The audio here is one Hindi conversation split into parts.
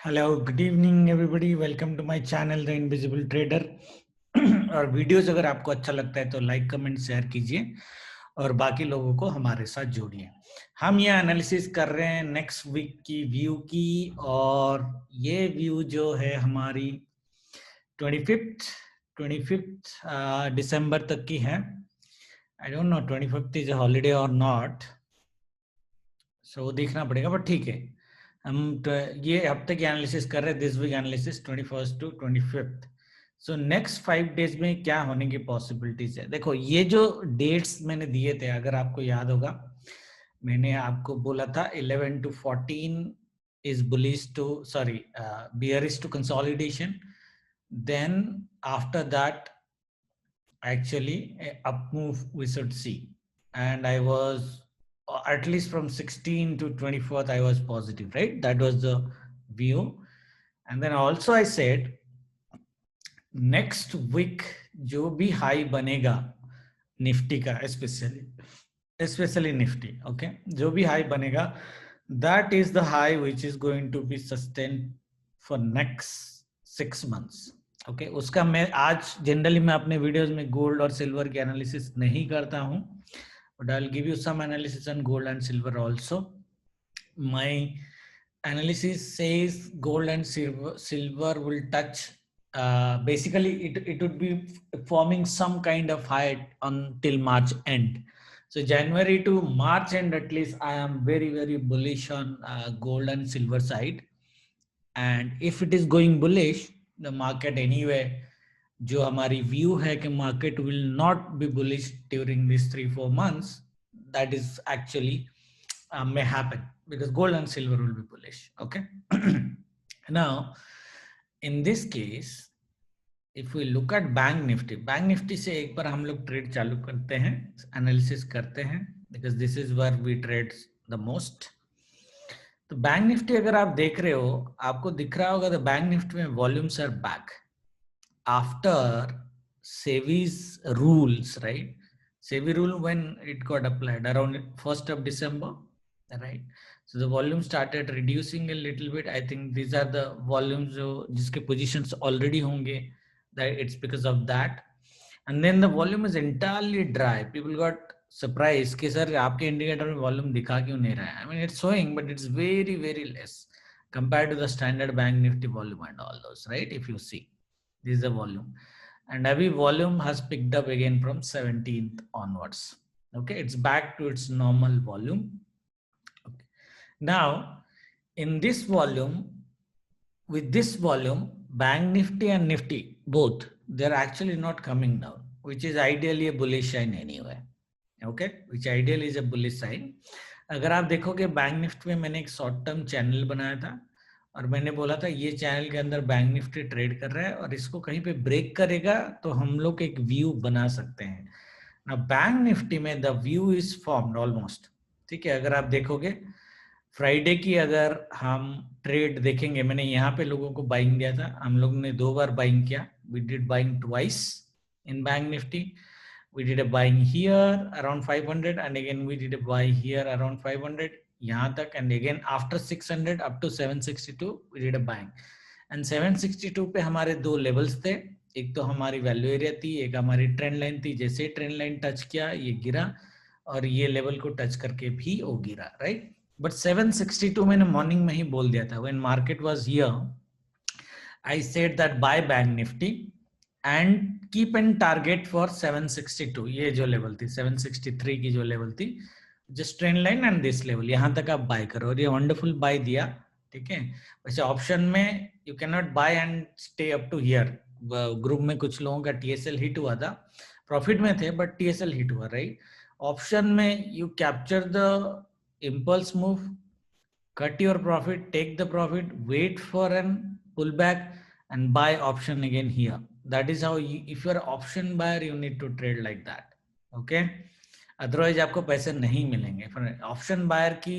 Hello good evening everybody, welcome to my channel the invisible trader. और वीडियोस अगर आपको अच्छा लगता है तो लाइक कमेंट शेयर कीजिए और बाकी लोगों को हमारे साथ जोड़िए। हम ये एनालिसिस कर रहे हैं नेक्स्ट वीक की व्यू की, और ये व्यू जो है हमारी 25th दिसंबर तक की है। I don't know 25th is a holiday और नॉट, सो देखना पड़ेगा, बट ठीक है। हम ये हफ्ते की एनालिसिस कर रहे हैं, this week analysis 21st to 25th। So next 5 days में क्या होने की पॉसिबिलिटीज है। देखो ये जो डेट्स मैंने दिए थे, अगर आपको याद होगा, मैंने आपको बोला था 11 to 14 is bullish to bearish to consolidation, then after that actually a up move we should see, and I was at least from 16 to 24th I was positive, right? That was the view. And then also I said next week जो भी हाई बनेगा निफ्टी का, स्पेशली निफ्टी, ओके, जो भी हाई बनेगा that is the high which is going to be sustained for next 6 months, okay. उसका मैं आज जनरली मैं अपने वीडियोस में गोल्ड और सिल्वर की एनालिसिस नहीं करता हूं, but I'll give you some analysis on gold and silver also. My analysis says gold and silver will touch, basically it would be forming some kind of high until March end. So January to March end at least I am very bullish on gold and silver side. And if it is going bullish, the market anyway, जो हमारी व्यू है कि market will not be bullish during this 3-4 months, that is actually may happen because gold and silver will be bullish, okay. Now in this case if we look at bank Nifty से एक बार हम लोग ट्रेड चालू करते हैं, एनालिसिस करते हैं, because this is where we trade the most. तो बैंक निफ्टी अगर आप देख रहे हो, आपको दिख रहा होगा द बैंक निफ्टी में volumes are back after SEBI's rules, right? SEBI rule when it got applied around 1st of December, right? So the volume started reducing a little bit. I think these are the volumes जो जिसके positions already होंगे, that it's because of that. And then the volume is entirely dry. People got surprised कि सर आपके इंडिकेटर में वॉल्यूम दिखा क्यों नहीं रहा है। I mean it's showing but it's very less compared to the standard bank nifty volume and all those, right? If you see, this is the volume, and every volume has picked up again from 17th onwards, okay. It's back to its normal volume, okay. Now in this volume, with this volume, bank nifty and nifty both, they're actually not coming down, which is ideally a bullish sign anyway, okay, which ideally is a bullish sign. अगर आप देखोगे बैंक निफ्टी में मैंने एक शॉर्ट टर्म चैनल बनाया था और मैंने बोला था ये चैनल के अंदर बैंक निफ्टी ट्रेड कर रहा है और इसको कहीं पे ब्रेक करेगा तो हम लोग एक व्यू बना सकते हैं ना। बैंक निफ्टी में the view is formed almost, ठीक है। अगर आप देखोगे फ्राइडे की अगर हम ट्रेड देखेंगे, मैंने यहाँ पे लोगों को बाइंग दिया था, हम लोग ने 2 बार बाइंग किया, we did buying twice in bank Nifty. We did a buying here around 500 and again we did a buy here around 500 यहाँ तक, and again after 600 up to 762 we did a buying, and 762 पे हमारे 2 लेवल्स थे, एक तो हमारी वैल्यू एरिया थी, एक हमारी ट्रेंड लाइन थी। जैसे ट्रेंड लाइन टच किया ये गिरा और ये लेवल को टच करके भी वो गिरा, राइट। बट 762 मैंने मॉर्निंग में ही बोल दिया था, when market was here I said that bye bank Nifty and keep an target for 762, ये जो लेवल थी 763 की जो लेवल थी, just trend line and this level, यहां तक आप बाय करो, और ये वंडरफुल बाय दिया, ठीक है। वैसे ऑप्शन में you can not buy and stay up to here, group में कुछ लोगों का टीएसएल हिट हुआ था, प्रॉफिट में थे बट टीएसएल हिट हुआ, राइट। ऑप्शन में you capture the impulse move, cut your profit, take the profit, wait for an pullback and buy option again here. That is how you, if you are option buyer you need to trade like that, okay. Otherwise आपको पैसे नहीं मिलेंगे। ऑप्शन बायर की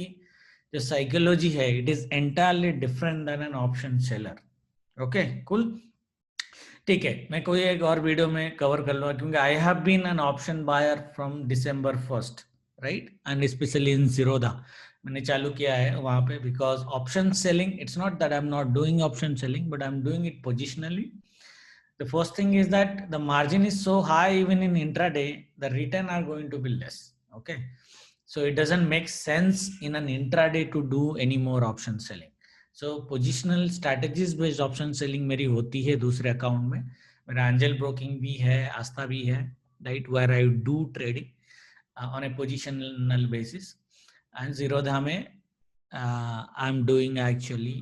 जो साइकोलॉजी है, it is entirely different than an option seller, okay cool, ठीक है। मैं कोई एक और वीडियो में कवर कर लूंगा क्योंकि I have been an option buyer from December 1st, right, and specially in Zerodha मैंने चालू किया है वहां पे, because option selling, it's not that I am not doing option selling, but I am doing it positionally. The first thing is that the margin is so high even in intraday, the return are going to be less. Okay, so it doesn't make sense in an intraday to do any more option selling. So positional strategies based option selling मेरी होती है दूसरे अकाउंट में. मेरा एंजल ब्रोकिंग भी है, आस्था भी है, right, where I do trading on a positional basis. And Zerodha में I'm doing actually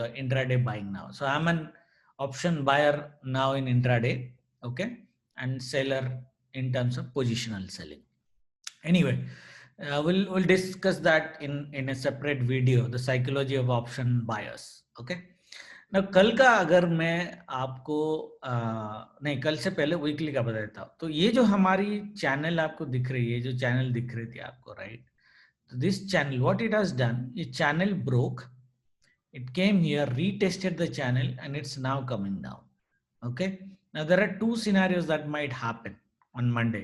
the intraday buying now. So I'm an option buyer now in intraday, okay, and seller in terms of positional selling. Anyway, we'll discuss that in a separate video, the psychology of option buyers. Okay. Now कल का अगर मैं आपको नहीं, कल से पहले वीकली का बता देता हूँ. तो ये जो हमारी चैनल आपको दिख रही है, जो चैनल दिख रही थी आपको, राइट, तो this channel what it has done, ये channel broke, it came here, retested the channel, and it's now coming down. Okay, now there are two scenarios that might happen on Monday.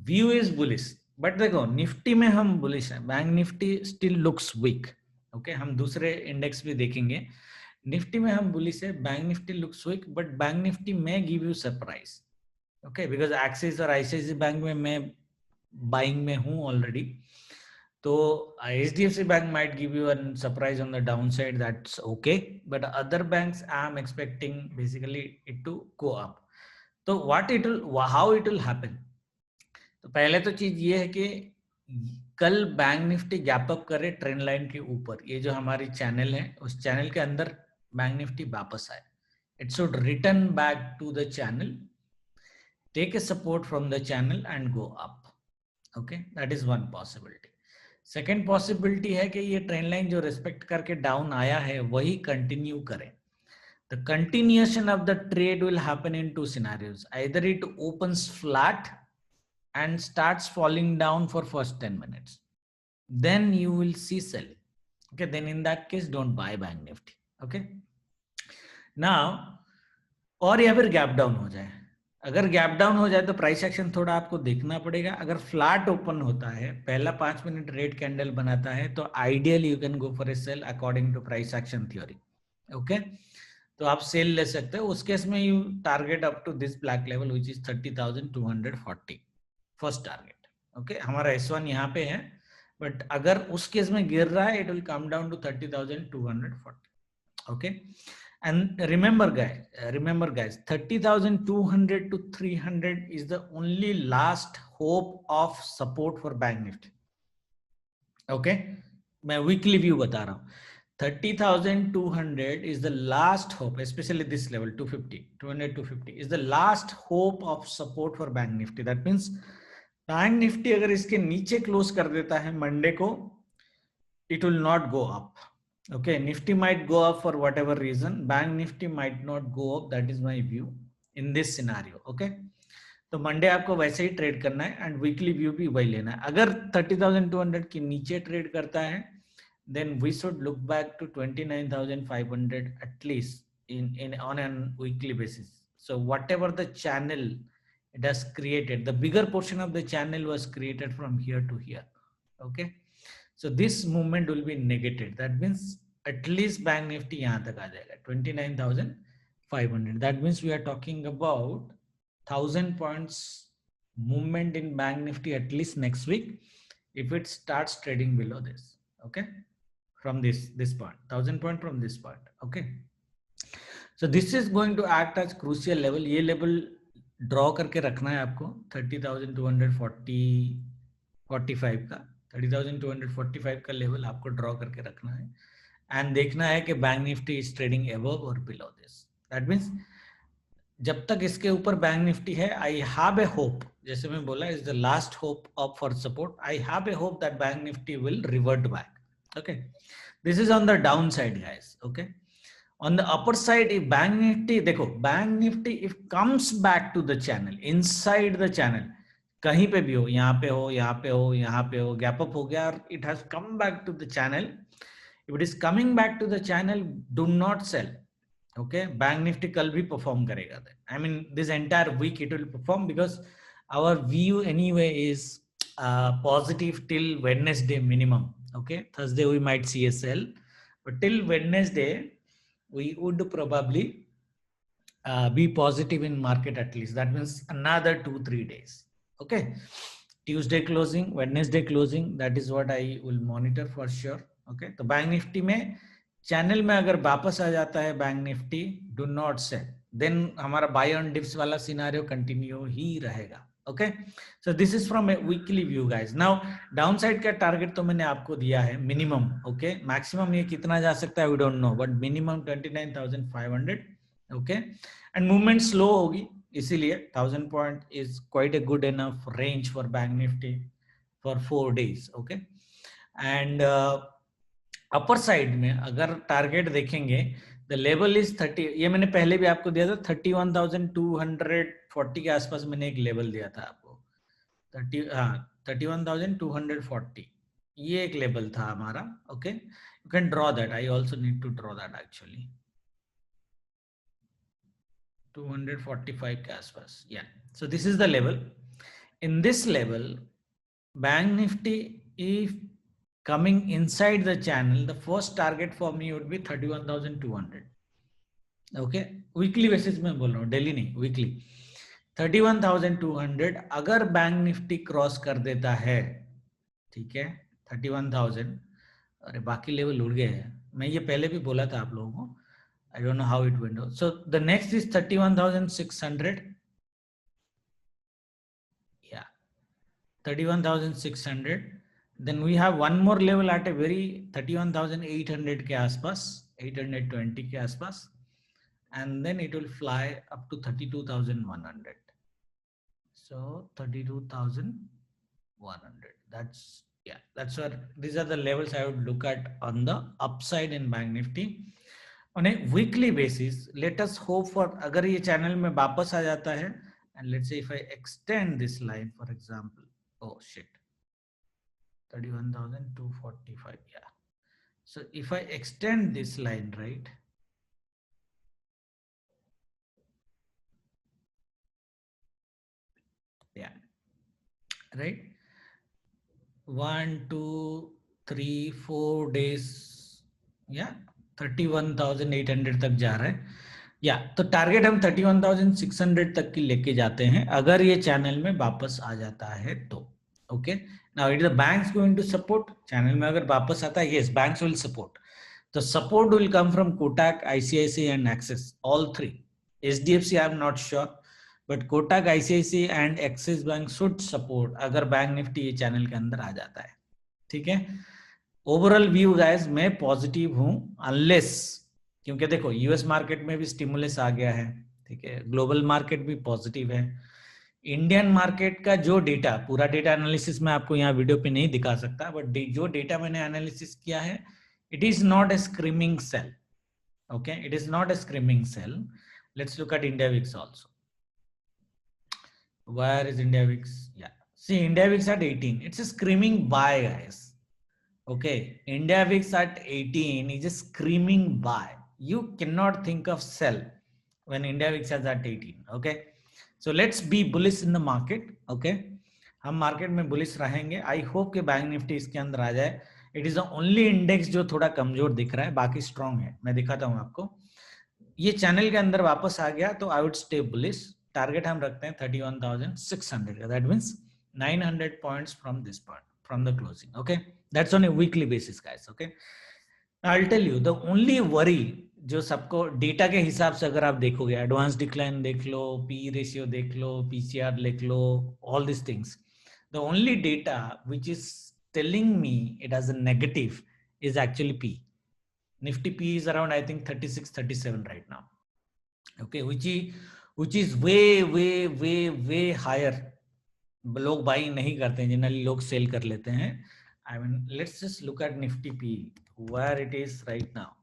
View is bullish, but देखो निफ्टी में हम bullish है, bank Nifty still looks weak. Okay, हम दूसरे इंडेक्स भी देखेंगे. निफ्टी में हम bullish है, bank Nifty looks weak, but bank Nifty may give you surprise. Okay, because axis और आईसीआईसी बैंक में मैं बाइंग में हूँ already. So HDFC Bank might give you a surprise on the downside. That's okay. But other banks, I'm expecting basically it to go up. So how it will happen? तो पहले तो चीज ये है कि कल बैंक निफ्टी गैप अप करे ट्रेंड लाइन के ऊपर. ये जो हमारी चैनल है, उस चैनल के अंदर बैंक निफ्टी वापस आए. It should return back to the channel, take a support from the channel and go up. Okay, that is one possibility. Second possibility है कि ये ट्रेंड लाइन जो रिस्पेक्ट करके डाउन आया है वही कंटिन्यू करे. The continuation of the trade will happen in two scenarios. Either it opens flat and starts falling down for first 10 minutes, then you will see selling. Okay, then in that case don't buy bank Nifty. Okay, now और या फिर गैप डाउन हो जाए. अगर गैप डाउन हो जाए तो प्राइस एक्शन थोड़ा आपको देखना पड़ेगा. अगर फ्लैट ओपन होता है, पहला 5 मिनट रेड कैंडल बनाता है, तो ideally you can go for a sell according to price action theory. Okay, तो आप सेल ले सकते हो. उस केस में you target up to this black level which is 30,240 first target. Okay, हमारा S1 यहाँ पे है, बट अगर उस केस में गिर रहा है, it will come down to 30,240. Okay, and remember guys, 30,200 to 300 is the only last hope of support for bank nifty. Okay, मैं weekly view बता रहा हूँ. 30,200 is the last hope, especially this level 250 is the last hope of support for bank nifty. That means bank nifty अगर इसके नीचे close कर देता है मंडे को, it will not go up. Okay, Nifty might go up for whatever reason. Bank Nifty might not go up. That is my view in this scenario. Okay, तो मंडे आपको वैसे ही ट्रेड करना है एंड वीकली व्यू भी वही लेना है. अगर 30,200 के नीचे ट्रेड करता है, then we should look back to 29,500 at least in on a weekly basis. So whatever the channel it has created, the bigger portion of the channel was created from here to here. Okay, so this movement will be negated. That means at least bank nifty yahan tak aa jayega 29,500. That means we are talking about 1,000 points movement in bank nifty at least next week if it starts trading below this. Okay, from this point, 1,000 point from this point. Okay, so this is going to act as crucial level. ये level draw करके रखना है आपको 30,245 का. 30,245 का लेवल आपको ड्रॉ करके रखना है एंड देखना है कि bank Nifty is trading above और बिलो दिस. दैट मींस जब तक इसके ऊपर बैंक निफ्टी है, आई हैव ए होप, जैसे मैं बोला, is the last hope of for support. I have a hope that bank Nifty will revert back. Okay, this is on the down side guys. Okay, on the upper side if bank Nifty, देखो bank Nifty if comes back to the channel, inside the channel, कहीं पे भी हो, यहाँ पे हो, यहाँ पे हो, यहाँ पे हो, गैप अप हो गया और it has come back to the channel. If it is coming back to the channel, do not sell. Okay, bank Nifty कल भी परफॉर्म करेगा. I mean this entire week it will perform because our view anyway is positive till Wednesday minimum. Okay, Thursday we might see a sell, but till Wednesday we would probably be positive in market at least. That means another 2-3 days. Okay, Tuesday closing, Wednesday closing, that is what I will monitor for sure. Okay, तो बैंक निफ्टी में चैनल में अगर वापस आ जाता है bank Nifty, do not sell, then हमारा बाय ऑन डिप्स वाला सिनारियो कंटिन्यू ही रहेगा. Okay, so this is from a weekly view guys. Now down side का टारगेट तो मैंने आपको दिया है मिनिमम. ओके, मैक्सिमम ये कितना जा सकता है we don't know, but minimum 29,500. Okay, and movement slow होगी, इसीलिए 1000 point is quite a good enough range for bank Nifty for 4 days. Okay, and upper side में अगर टारगेट देखेंगे, द लेवल इज 30. ये मैंने पहले भी आपको दिया था 31,240 के आसपास मैंने एक लेवल दिया था आपको. 31,240 ये एक लेवल था हमारा. Okay, you can draw that. I also need to draw that actually. 245 के आसपास. Yeah, so this is the level. In this level bank Nifty if coming inside the channel, the first target for me would be 31,200. okay, weekly basis में बोल रहा हूँ, डेली नहीं, weekly. 31,200 अगर बैंक निफ्टी क्रॉस कर देता है, ठीक है, 31,000, अरे बाकी लेवल उड़ गए हैं, मैं ये पहले भी बोला था आप लोगों को. I don't know how it went out. So the next is 31,600. yeah, 31,600. Then we have one more level at a very 31,800 के आसपास, 820 के आसपास, and then it will fly up to 32,100. So 32,100. That's, yeah, that's what, these are the levels I would look at on the upside in Bank Nifty on a weekly basis. Let us hope for, अगर ये चैनल में वापस आ जाता है, and let's say if I extend this line for example, oh shit, 31,245. yeah, so if I extend this line, right, yeah, right, 1 2 3 4 days, yeah, 31,800 तक जा रहा है. या, तो टारगेट हम 31,600 तक की लेके जाते हैं अगर ये चैनल में वापस आ जाता है तो. Okay, now it is the banks going to support. Channel में अगर वापस आता है, yes, banks will support. The support will come from Kotak, ICICI and Axis, all three. HDFC I am not sure, but Kotak, ICICI and Axis Bank should support अगर बैंक निफ्टी ये चैनल के अंदर आ जाता है. ठीक है, ओवरऑल व्यू गाइस मैं पॉजिटिव हूं, अनलेस, क्योंकि देखो यूएस मार्केट में भी स्टिमुलस आ गया है, ठीक है, ग्लोबल मार्केट भी पॉजिटिव है. इंडियन मार्केट का जो डेटा, पूरा डेटा एनालिसिस मैं आपको यहाँ वीडियो पे नहीं दिखा सकता, बट जो डेटा मैंने एनालिसिस किया है, it is not a screaming sell. Okay, it is not a screaming sell. Let's look at India VIX also. Where is India VIX? Yeah, see, India VIX at 18, it's a screaming buy guys. Okay, India VIX at 18 is a screaming buy. You cannot think of sell when India VIX is at 18. Okay, so let's be bullish in the market. Okay, हम मार्केट में बुलिश रहेंगे. आई होप कि बैंक निफ्टी इसके अंदर आ जाए. It is the only index जो थोड़ा कमजोर दिख रहा है, बाकी स्ट्रॉन्ग है. मैं दिखाता हूं आपको. ये चैनल के अंदर वापस आ गया तो I would stay bullish. Target हम रखते हैं 31,600 का. That means 900 points from this point, from the closing. Okay, that's on a weekly basis guys. Okay, I will tell you the only worry जो सबको डेटा के हिसाब से अगर आप देखोगे, एडवांस डिक्लाइन देख लो, पी रेशियो देख लो, पीसीआर देख लो, all this things, the only data which is telling me it has a negative is actually P. Nifty P is around, I think 36, 37 right now. Okay, which is way higher. लोग बाई नहीं करते हैं, जनरली लोग सेल कर लेते हैं. I mean, let's just look at Nifty P, where it is right now.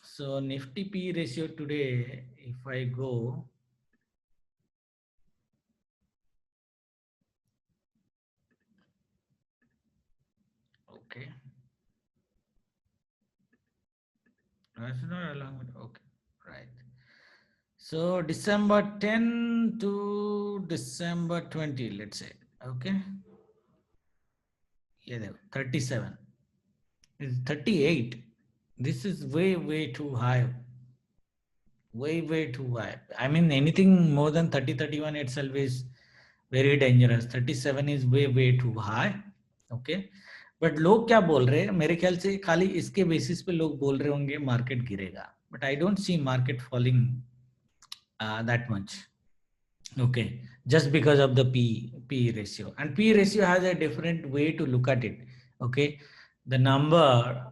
So Nifty P ratio today, if I go, okay, that's not along with, okay, right. So December 10 to December 20, let's say. Okay, yeah, 37. It's 38. This is way too high. Way too high. I mean, anything more than 30, 31 itself is very dangerous. 37 is way too high. Okay. But लोग क्या बोल रहे हैं, मेरे ख्याल से खाली इसके बेसिस पे लोग बोल रहे होंगे मार्केट गिरेगा, but I don't see market falling that much. Okay, just because of the P ratio, and P ratio has a different way to look at it. Okay, the number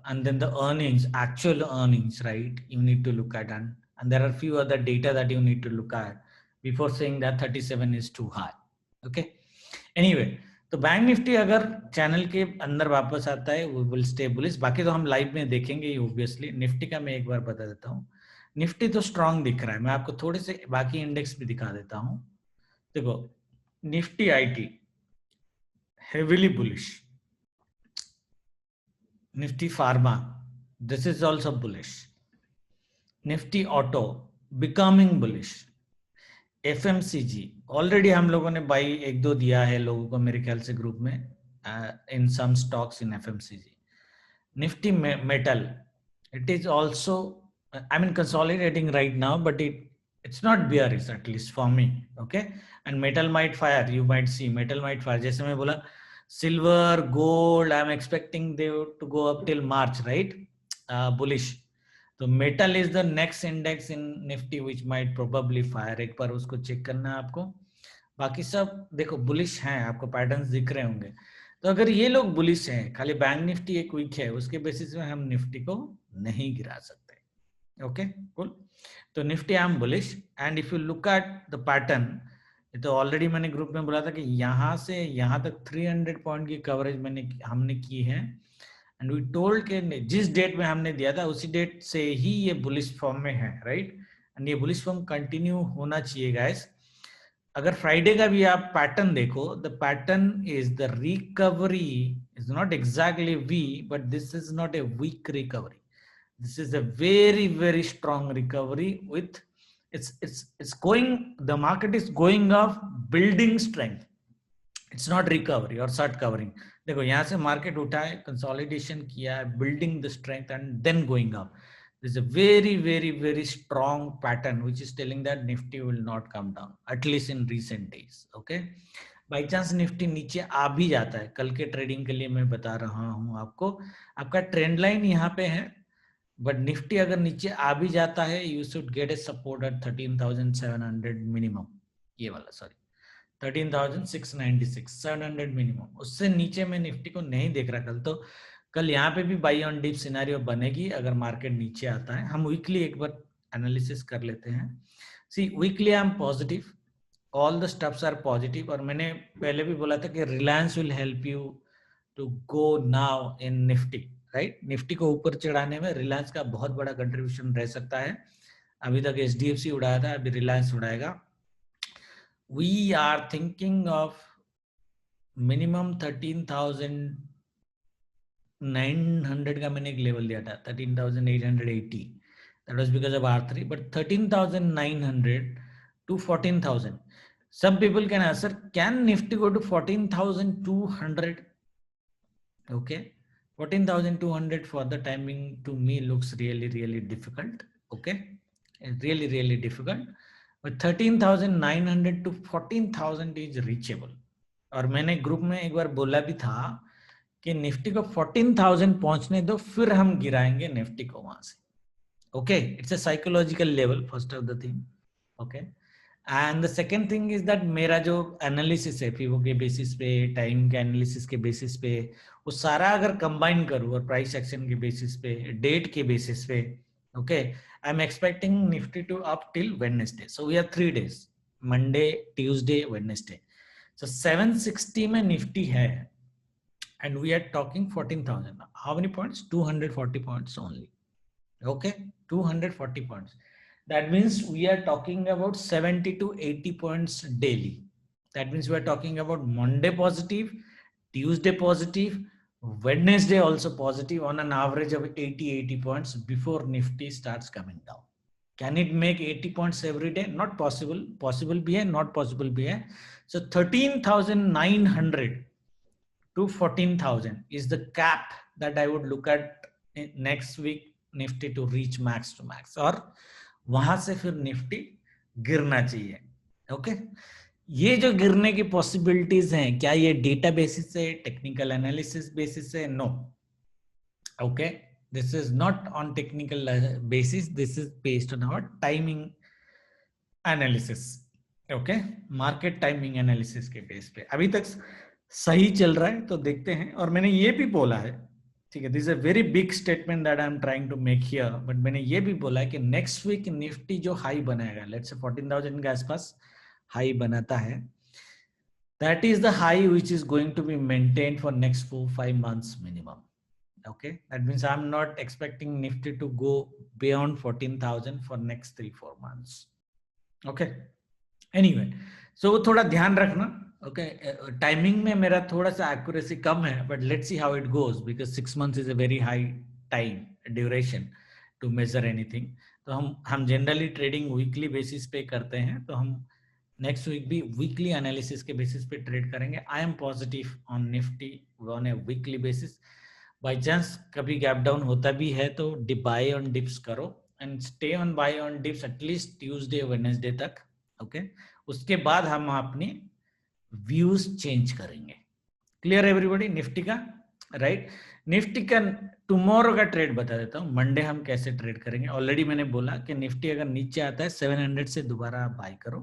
and then the earnings, actual earnings, right? You need to look at, and there are few other data that you need to look at before saying that 37 is too high. Okay, anyway, तो बैंक निफ्टी अगर चैनल के अंदर वापस आता है वो विल स्टे बुलिश. बाकी तो हम लाइव में देखेंगे ऑब्वियसली. निफ्टी का मैं एक बार बता देता हूँ. निफ्टी तो स्ट्रांग दिख रहा है. मैं आपको थोड़े से बाकी इंडेक्स भी दिखा देता हूँ. देखो, Nifty IT heavily bullish, Nifty pharma this is also bullish, Nifty auto becoming bullish, FMCG already हम लोगों ने बाई एक दो दिया है लोगों को मेरे ख्याल से ग्रुप में in some stocks in FMCG. Nifty metal it is also I mean consolidating right now, but it's not bearish at least for me. Okay, and metal might fire, you might see metal might fire. जैसे मैं बोला silver, gold, I'm expecting they to go up till March, right? Bullish. तो metal is the next index in Nifty which might probably fire. एक बार उसको चेक करना है आपको. बाकी सब देखो bullish हैं, आपको पैटर्न्स दिख रहे होंगे. तो अगर ये लोग bullish हैं, खाली बैंक निफ्टी एक वीक है, उसके बेसिस में हम निफ्टी को नहीं गिरा सकते. Okay, cool. तो Nifty I am bullish. And if you look at the pattern, तो ऑलरेडी मैंने ग्रुप में बोला था कि यहाँ से यहाँ तक 300 पॉइंट की कवरेज हमने की है. एंड वी टोल्ड के जिस डेट में हमने दिया था उसी डेट से ही ये बुलिश फॉर्म में है, राइट? एंड ये बुलिश फॉर्म कंटिन्यू होना चाहिए गाइस. अगर फ्राइडे का भी आप पैटर्न देखो, the pattern is the recovery is not exactly V, but this is not a weak recovery. This is a very strong recovery with it's going, the market is going off building strength. It's not recovery or short covering. देखो यहाँ से मार्केट उठा है, कंसोलिडेशन किया है, building the strength and then going up. There's a very strong pattern which is telling that Nifty will not come down at least in recent days. Okay, by chance Nifty नीचे आ भी जाता है, कल के ट्रेडिंग के लिए मैं बता रहा हूँ आपको, आपका ट्रेंड लाइन यहाँ पे है. बट निफ्टी अगर नीचे आ भी जाता है, you should get a support at 13,700 minimum. ये वाला सॉरी 13,696 700 मिनिमम. उससे नीचे में निफ्टी को नहीं देख रहा कल. तो कल यहाँ पे भी बाई ऑन डिप सिनेरियो बनेगी अगर मार्केट नीचे आता है. हम वीकली एक बार एनालिसिस कर लेते हैं. See weekly I am positive, all the steps are positive. और मैंने पहले भी बोला था कि Reliance will help you to go now in Nifty, right? Nifty को ऊपर चढ़ाने में रिलायंस का बहुत बड़ा कंट्रीब्यूशन रह सकता है. अभी तक एचडीएफसी उड़ाया था, अभी रिलायंस उड़ाएगा. We are thinking of minimum 13,900 का मैंने एक लेवल दिया था, 13,880. That was because of R3, but 13,900 to 14,000. Some people can ask, sir, can Nifty go to 14,200? Okay, 14,200 for the timing to me looks really difficult. Okay, it's really difficult. But 13,900 to 14,000 is reachable. और मैंने ग्रुप में एक बार बोला भी था कि निफ्टी को 14,000 पहुंचने दो, फिर हम गिराएंगे निफ्टी को वहां से. Okay, it's a psychological level, first of the thing. Okay, and the second thing is that मेरा जो एनालिसिस है फिवो के बेसिस पे, टाइम के एनालिसिस के बेसिस पे, वो सारा अगर कंबाइन करूँ और प्राइस एक्शन के बेसिस पे, डेट के बेसिस पे, okay, I am expecting Nifty to up till Wednesday. So we are 3 days, Monday, Tuesday, Wednesday. So 760 में निफ्टी है and we are talking 14,000. How many points? 240 points only. Okay, 240 points. That means we are talking about 70 to 80 points daily. That means we are talking about Monday positive, Tuesday positive, Wednesday also positive, on an average of 80 points before Nifty starts coming down. Can it make 80 points every day? Not possible. Possible bhi hai, not possible bhi hai. So 13,900 to 14,000 is the cap that I would look at next week Nifty to reach max to max, और वहां से फिर निफ्टी गिरना चाहिए। ओके, ये जो गिरने की पॉसिबिलिटीज हैं, क्या ये डेटा बेसिस से, टेक्निकल एनालिसिस बेसिस से? No. Okay, this is not on technical basis, this is based on our timing analysis. Okay, market timing analysis के बेस पे अभी तक सही चल रहा है, तो देखते हैं। और मैंने ये भी बोला है, ठीक है, this is a very big statement that I am trying to make here, but मैंने ये भी बोला है कि नेक्स्ट वीक निफ्टी जो हाई बनाएगा, लेट्स से 14,000 के आसपास हाई बनाता है, that is the high which is going to be maintained for next 4-5 months minimum. Okay, that means I'm not expecting Nifty to go beyond 14,000 for next 3-4 months. Okay, anyway, so थोड़ा ध्यान रखना। okay, टाइमिंग में मेरा थोड़ा सा एक्यूरेसी कम है, but let's see how it goes because 6 months is a very high time duration to measure anything. तो हम जनरली ट्रेडिंग वीकली बेसिस पे करते हैं, तो हम नेक्स्ट वीक भी वीकली एनालिसिस के बेसिस पे ट्रेड करेंगे। I am positive on Nifty on a weekly basis. By chance कभी गैप डाउन होता भी है तो बाय ऑन डिप्स करो and stay on buy on dips at least Tuesday Wednesday तक। ओके, उसके बाद हम अपनी व्यूज चेंज करेंगे। क्लियर एवरीबॉडी निफ्टी का? राइट, निफ्टी का टुमारो का ट्रेड बता देता हूँ, मंडे हम कैसे ट्रेड करेंगे। ऑलरेडी मैंने बोला कि निफ्टी अगर नीचे आता है 700 से दोबारा बाय करो,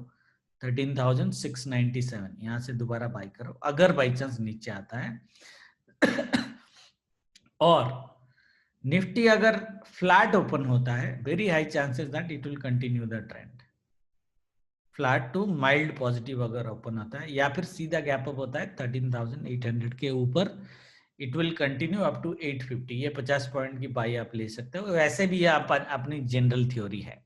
13,697 यहां से दोबारा बाय करो अगर बाई चांस नीचे आता है। और निफ्टी अगर फ्लैट ओपन होता है, very high chances that it will continue the trend. Flat to mild positive अगर ओपन होता है, या फिर सीधा गैप अप होता है 13,800 के ऊपर, it will continue up to 850। ये 50 पॉइंट की बाई आप ले सकते हो। वैसे भी आप अपनी जनरल थ्योरी है।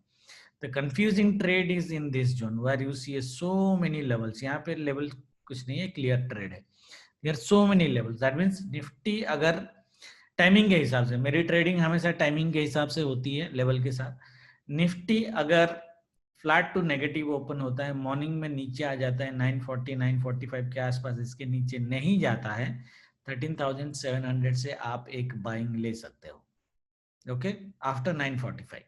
The confusing trade is in this zone where you see so many levels. यहाँ पे लेवल कुछ नहीं है, क्लियर ट्रेड है। There are so many levels. That means Nifty अगर टाइमिंग के हिसाब से, मेरी ट्रेडिंग हमेशा टाइमिंग के हिसाब से होती है लेवल के साथ। निफ्टी अगर फ्लैट टू नेगेटिव ओपन होता है, मॉर्निंग में नीचे आ जाता है 940 945 के आसपास, इसके नीचे नहीं जाता है 13,700 से आप एक बाइंग ले सकते हो। ओके, आफ्टर 945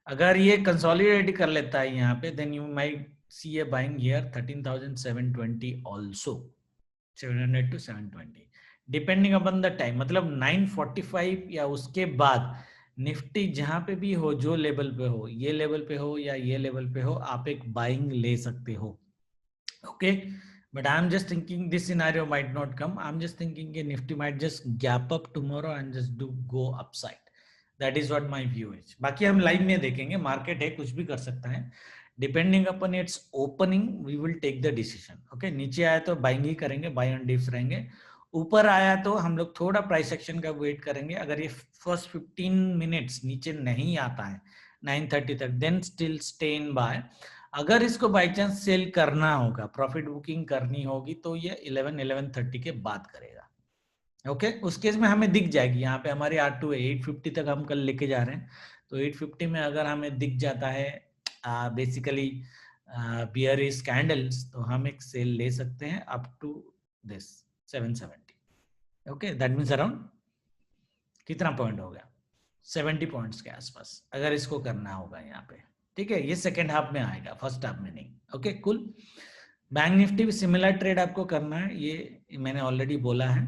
अगर ये कंसोलिडेट कर लेता है यहाँ पे, then you might see a buying here 13,720 also, 700 to 720 depending upon the time. मतलब 945 या उसके बाद निफ्टी जहां पे भी हो, जो लेवल पे हो, ये लेवल पे हो या ये लेवल पे हो, आप एक बाइंग ले सकते हो। Okay, but I am just thinking this scenario might not come. I am just thinking कि Nifty might just gap up tomorrow and just do go upside. That is what my view is. बाकी हम लाइव में देखेंगे, मार्केट है, कुछ भी कर सकता है। Depending upon its opening we will take the decision. Okay, नीचे आया तो बाइंग ही करेंगे, बाय ऑन डिप्स रहेंगे। ऊपर आया तो हम लोग थोड़ा प्राइस एक्शन का वेट करेंगे। अगर ये फर्स्ट 15 मिनट्स नीचे नहीं आता है 930 तक, then still stay in buy. अगर इसको बाय चांस सेल करना होगा, प्रॉफिट बुकिंग करनी होगी, तो ये 11-11:30 के बाद करेगा। ओके, उस केस में हमें दिख जाएगी। यहाँ पे हमारी R2 है 850 तक हम कल लेके जा रहे हैं, तो 850 में अगर हमें दिख जाता है बेसिकली बियरिश कैंडल्स, तो हम एक सेल ले सकते हैं up to this 770। Okay, that means around कितना पॉइंट हो गया, 70 पॉइंट्स के आसपास, अगर इसको करना होगा यहाँ पे। ठीक है, ये सेकेंड हाफ में आएगा, फर्स्ट हाफ में नहीं। ओके, कुल। बैंक निफ्टी भी सिमिलर ट्रेड आपको करना है, ये मैंने ऑलरेडी बोला है।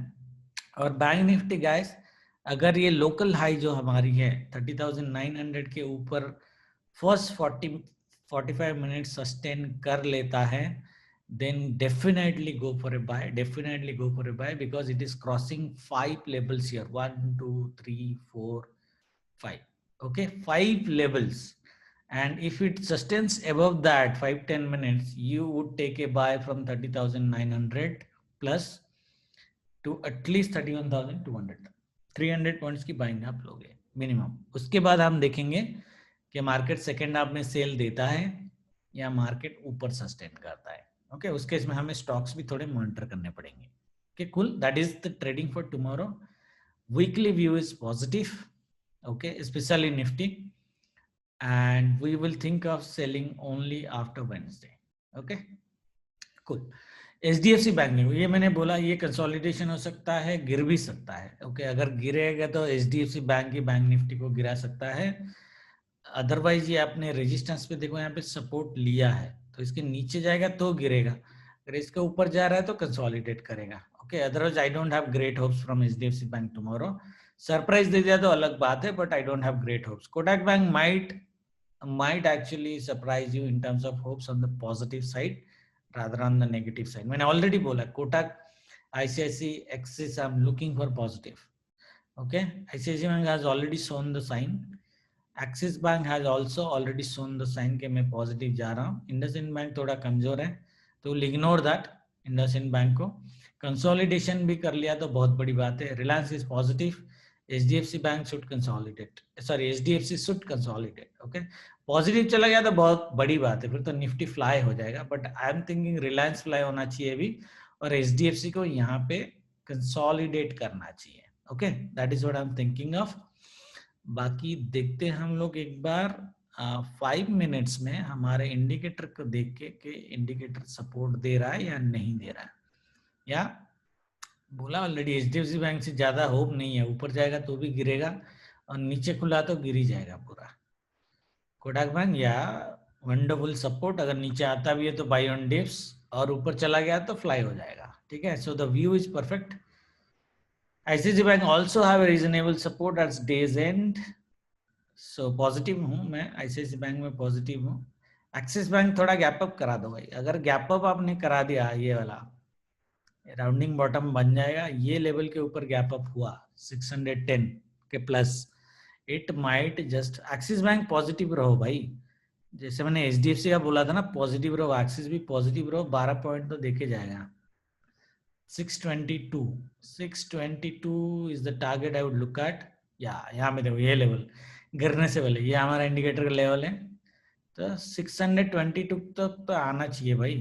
और बैंक निफ्टी गाइस, अगर ये लोकल हाई जो हमारी है 30,900 के ऊपर फर्स्ट 45 मिनट सस्टेन कर लेता है, then definitely go for a buy, definitely go for a buy, because it is crossing 5 levels here, 1 2 3 4 5. Okay, 5 levels, and if it sustains above that 5-10 minutes, you would take a buy from 30,900 plus to at least 31,200, 300 points की बाइंग आप लोगे मिनिमम। उसके बाद हम देखेंगे कि मार्केट सेकेंड हाफ में सेल देता है या मार्केट ऊपर सस्टेन करता है। ओके, उस केस में हमें स्टॉक्स भी थोड़े मॉनिटर करने पड़ेंगे। ओके, कुल, that is the trading for tomorrow. Weekly view is positive, okay, specially Nifty, and we will think of selling only after Wednesday. Okay, cool. HDFC bank में, ये मैंने बोला ये कंसोलिडेशन हो सकता है, गिर भी सकता है। ओके, अगर गिरेगा तो एचडीएफसी बैंक की बैंक निफ्टी को गिरा सकता है। अदरवाइज ये आपने रेजिस्टेंस पे देखो, यहाँ पे सपोर्ट लिया है, तो इसके नीचे जाएगा तो गिरेगा, अगर इसके ऊपर जा रहा है तो कंसोलिडेट करेगा। Okay, otherwise I don't have great hopes from HDFC bank tomorrow. Surprise दे दिया तो अलग बात है, but I don't have great hopes. Kotak bank might actually surprise you in terms of hopes on the positive side rather on the negative side. मैंने already बोला Kotak, ICICI, Axis, I'm looking for positive. Okay, ICICI Bank has already shown the sign. Axis Bank has also already shown the sign कि मैं positive जा रहा हूँ. IndusInd Bank थोड़ा कमजोर है, तो we'll ignore that. IndusInd Bank को कंसोलिडेशन भी कर लिया तो बहुत बड़ी बात है. Reliance is positive. HDFC Bank should consolidate. Sorry, HDFC should consolidate. Okay, positive चला गया तो बहुत बड़ी बात है, फिर तो निफ्टी फ्लाई हो जाएगा, but I am thinking Reliance fly होना चाहिए अभी, और एचडीएफसी को यहाँ पे कंसोलिडेट करना चाहिए। Okay, that is what I am thinking of. बाकी देखते हैं हम लोग एक बार 5 मिनट्स में हमारे इंडिकेटर को देख के कि इंडिकेटर सपोर्ट दे रहा है या नहीं दे रहा है। या बोला ऑलरेडी एचडीएफसी बैंक से ज्यादा होप नहीं है, ऊपर जाएगा तो भी गिरेगा और नीचे खुला तो गिर ही जाएगा पूरा। कोटक बैंक या वंडरफुल सपोर्ट, अगर नीचे आता भी है तो बाय ऑन डिप्स, और ऊपर चला गया तो फ्लाई हो जाएगा। ठीक है, so the view is perfect. ICICI bank also have a reasonable support at days and, so positive हूं मैं आईसीआईसीआई बैंक में, पॉजिटिव हूं। एक्सिस बैंक थोड़ा गैप अप करा दो भाई, अगर गैप अप आपने करा दिया, ये वाला राउंडिंग बॉटम बन जाएगा, ये लेवल के ऊपर गैप अप हुआ 610 के plus, it might just, axis bank positive रहो भाई, जैसे मैंने एचडीएफसी का बोला था ना पॉजिटिव रहो, एक्सिस भी पॉजिटिव रहो, 12 पॉइंट तो देखे जाएगा। 622 is the target I would look at. या यहाँ पे देखो ये लेवल गिरने से पहले, ये हमारा इंडिकेटर का लेवल है, तो 622 तक तो आना चाहिए भाई।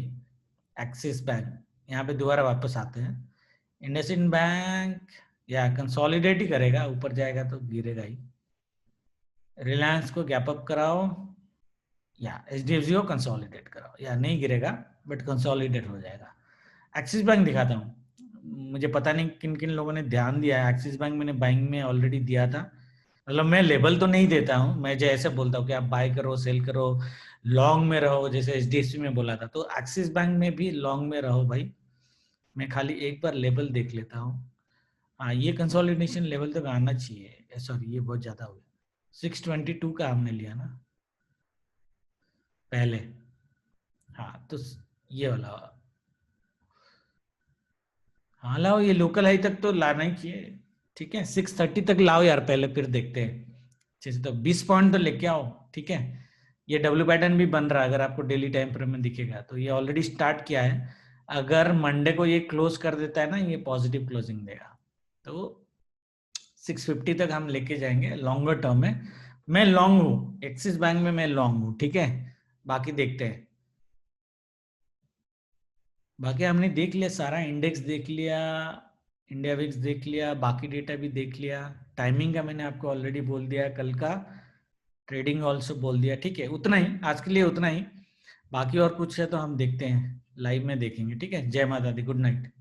एक्सिस बैंक यहाँ पे दोबारा वापस आते हैं। इंडसइंड बैंक या कंसोलिडेट ही करेगा, ऊपर जाएगा तो गिरेगा ही। रिलायंस को गैप अप कराओ या एचडीएफसी को कंसोलिडेट कराओ, या नहीं गिरेगा बट कंसोलिडेट हो जाएगा। एक्सिस बैंक दिखाता हूँ, मुझे पता नहीं किन किन लोगों ने ध्यान दिया है। एक्सिस बैंक मैंने बाइंग में ऑलरेडी दिया था, मतलब मैं लेवल तो नहीं देता हूँ, मैं जो ऐसे बोलता हूँ कि आप बाय करो, सेल करो, लॉन्ग में रहो, जैसे एचडीएफसी में बोला था, तो एक्सिस बैंक में भी लॉन्ग में रहो भाई। मैं खाली एक बार लेवल देख लेता हूँ। हाँ, ये कंसोलिडेशन लेवल तक आना चाहिए, सॉरी ये बहुत ज्यादा हो गया, 622 का हमने लिया ना पहले। हाँ, तो ये वाला, हाँ लाओ, ये लोकल हाई तक तो लाना ही चाहिए। ठीक है, 630 तक लाओ यार पहले, फिर देखते हैं। जैसे तो 20 पॉइंट तो लेके आओ। ठीक है, ये डब्ल्यू पैटर्न भी बन रहा है, अगर आपको डेली टाइम फ्रेम में दिखेगा तो ये ऑलरेडी स्टार्ट किया है। अगर मंडे को ये क्लोज कर देता है ना, ये पॉजिटिव क्लोजिंग देगा, तो 650 तक हम लेके जाएंगे लॉन्गर टर्म में। मैं लॉन्ग हूँ एक्सिस बैंक में, मैं लॉन्ग हूँ। ठीक है, बाकी देखते हैं। बाकी हमने देख लिया सारा, इंडेक्स देख लिया, इंडिया विक्स देख लिया, बाकी डेटा भी देख लिया। टाइमिंग का मैंने आपको ऑलरेडी बोल दिया, कल का ट्रेडिंग ऑल्सो बोल दिया। ठीक है, उतना ही आज के लिए, उतना ही। बाकी और कुछ है तो हम देखते हैं, लाइव में देखेंगे। ठीक है, जय माता दी, गुड नाइट।